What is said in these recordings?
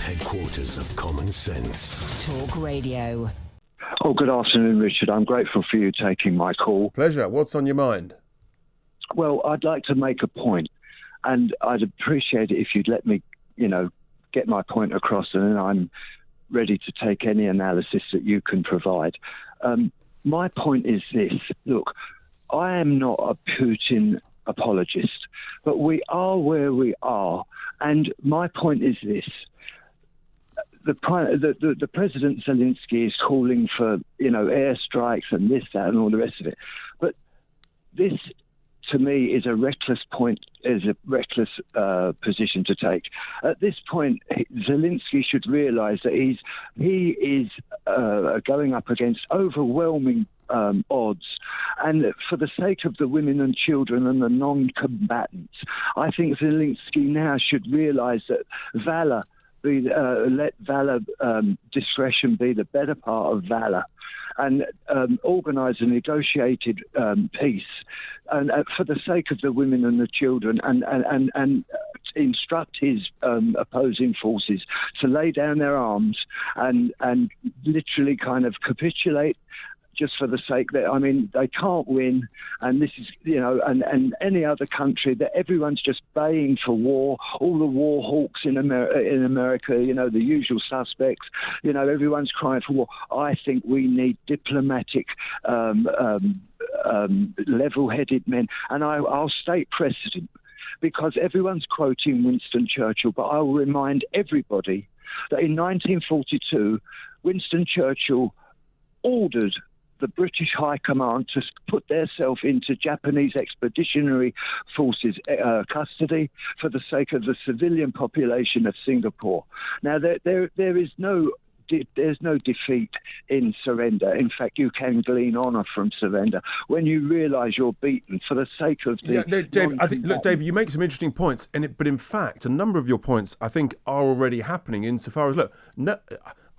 headquarters of common sense. Talk Radio. Oh, good afternoon, Richard. I'm grateful for you taking my call. Pleasure. What's on your mind? Well, I'd like to make a point, and I'd appreciate it if you'd let me, get my point across, and then I'm ready to take any analysis that you can provide. My point is this. Look, I am not a Putin apologist, but we are where we are. And my point is this. The President Zelensky is calling for, airstrikes and this, that, and all the rest of it. But this, to me, is a reckless position to take. At this point, Zelensky should realise that he is going up against overwhelming odds, and for the sake of the women and children and the non-combatants, I think Zelensky now should realise that let valor, discretion be the better part of valor, and organise a negotiated peace, and for the sake of the women and the children, and instruct his opposing forces to lay down their arms and literally kind of capitulate. Just for the sake that, they can't win, and this is, and any other country, that everyone's just baying for war, all the war hawks in America, the usual suspects, everyone's crying for war. I think we need diplomatic, level-headed men, and I'll state precedent, because everyone's quoting Winston Churchill, but I'll remind everybody that in 1942, Winston Churchill ordered the British High Command to put themselves into Japanese expeditionary forces custody for the sake of the civilian population of Singapore. Now, there's no defeat in surrender. In fact, you can glean honour from surrender when you realise you're beaten for the sake of the... Dave, you make some interesting points, but in fact, a number of your points, I think, are already happening insofar as,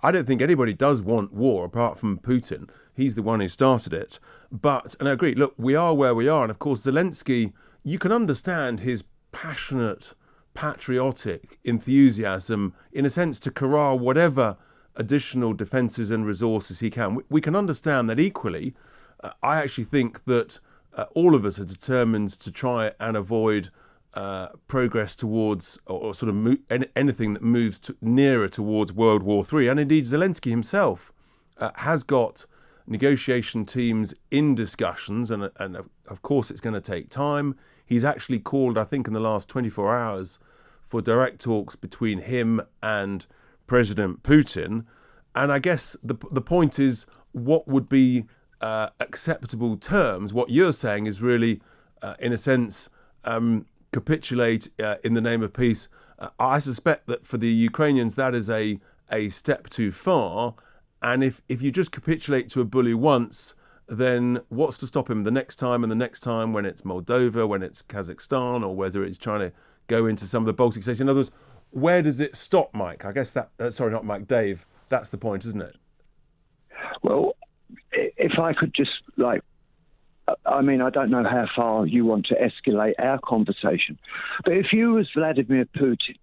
I don't think anybody does want war apart from Putin. He's the one who started it. And I agree, look, we are where we are. And of course, Zelensky, you can understand his passionate, patriotic enthusiasm, in a sense, to corral whatever additional defences and resources he can. We can understand that equally. I actually think that all of us are determined to try and avoid progress towards or sort of anything that moves nearer towards World War III. And indeed, Zelensky himself has got negotiation teams in discussions, and of course it's going to take time. He's actually called, I think, in the last 24 hours for direct talks between him and President Putin. And I guess the point is, what would be acceptable terms? What you're saying is really, in a sense, capitulate in the name of peace. I suspect that for the Ukrainians that is a step too far, and if you just capitulate to a bully once, then what's to stop him the next time and the next time, when it's Moldova, when it's Kazakhstan, or whether it's trying to go into some of the Baltic states? In other words, where does it stop, Mike? I guess that sorry, not Mike, Dave, that's the point, isn't it? Well, if I could just I don't know how far you want to escalate our conversation, but if you was Vladimir Putin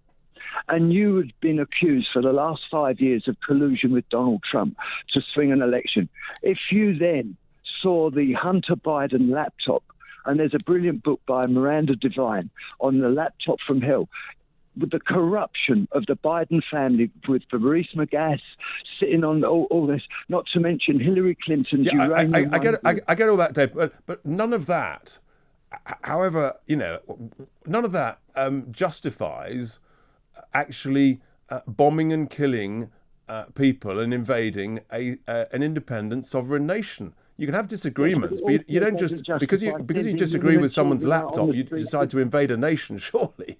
and you had been accused for the last 5 years of collusion with Donald Trump to swing an election, if you then saw the Hunter Biden laptop, and there's a brilliant book by Miranda Devine on the laptop from hell, with the corruption of the Biden family, with Maurice McGass sitting on all this, not to mention Hillary Clinton's uranium... I get all that, Dave, but none of that, however, none of that justifies actually bombing and killing people and invading an independent sovereign nation. You can have disagreements, but you don't just... Because you disagree with someone's laptop, you decide to invade a nation, surely.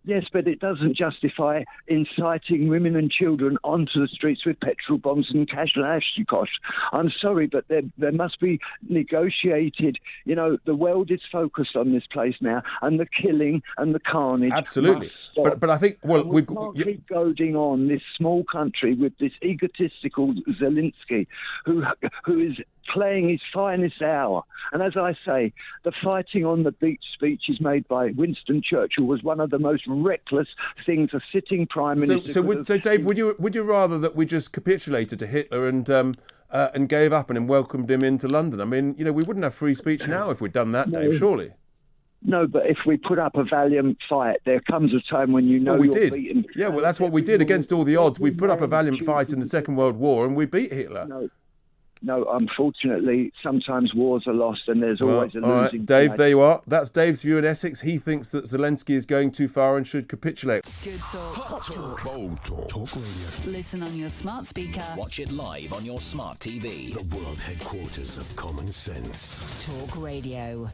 Yes, but it doesn't justify inciting women and children onto the streets with petrol bombs and Kalashnikovs. I'm sorry, but there must be negotiated. The world is focused on this place now, and the killing and the carnage. Absolutely, but I think we can't keep goading on this small country with this egotistical Zelensky, who is playing his finest hour. And as I say, the fighting on the beach speeches made by Winston Churchill was one of the most reckless things a sitting prime minister. So Dave, would you rather that we just capitulated to Hitler and gave up and then welcomed him into London? I mean, we wouldn't have free speech now if we'd done that, Dave. Surely. No, but if we put up a valiant fight, there comes a time when you're beaten. Yeah, well, that's what we did against all the odds. We put up a valiant fight in the Second World War and we beat Hitler. No, unfortunately, sometimes wars are lost and there's always a losing. All right, Dave, there you are. That's Dave's view in Essex. He thinks that Zelensky is going too far and should capitulate. Good talk. Hot talk. Bold talk. Talk radio. Listen on your smart speaker. Watch it live on your smart TV. The world headquarters of common sense. Talk Radio.